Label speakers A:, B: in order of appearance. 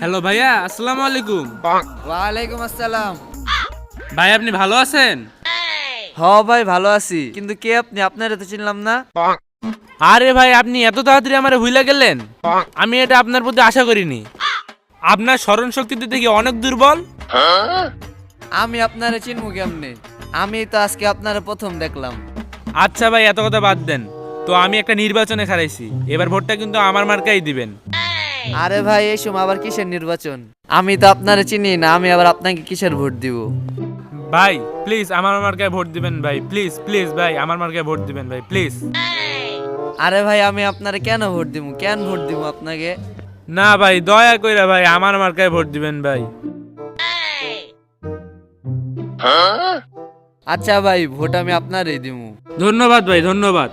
A: Hello ভাইয়া, আসসালামু আলাইকুম।
B: ওয়ালাইকুম আসসালাম।
A: ভাই আপনি ভালো আছেন?
B: হ ভাই ভালো আছি, কিন্তু কে আপনি? আপনারে তো চিনলাম না।
A: আরে ভাই আপনি এত তাড়াতাড়ি আমারে ভুলে গেলেন, আমি এটা আপনার প্রতি আশা করিনি। আপনার স্মরণ শক্তিতে দেখি অনেক দুর্বল।
B: আমি আপনারে চিনবো কেমনে? আমি তো আজকে আপনারে প্রথম দেখলাম।
A: আচ্ছা ভাই এত কথা বাদ দেন, তো আমি একটা নির্বাচনে খারাইছি, এবার ভোটটা কিন্তু আমার মার্কাই দিবেন।
B: আরে ভাই এই সময় আবার কিসের নির্বাচন? আমি তো আপনারে চিনি না, আমি আবার আপনাকে কিসের ভোট দিব?
A: ভাই প্লিজ আমার মার্কায় ভোট দিবেন ভাই, প্লিজ প্লিজ ভাই আমার মার্কায় ভোট দিবেন ভাই প্লিজ।
B: আরে ভাই আমি আপনারে কেন ভোট দিব? কেন ভোট দিব আপনাকে?
A: না ভাই দয়া কইরা ভাই আমার মার্কায় ভোট দিবেন ভাই।
B: আচ্ছা ভাই, ভোট আমি আপনারই দিব।
A: ধন্যবাদ ভাই, ধন্যবাদ।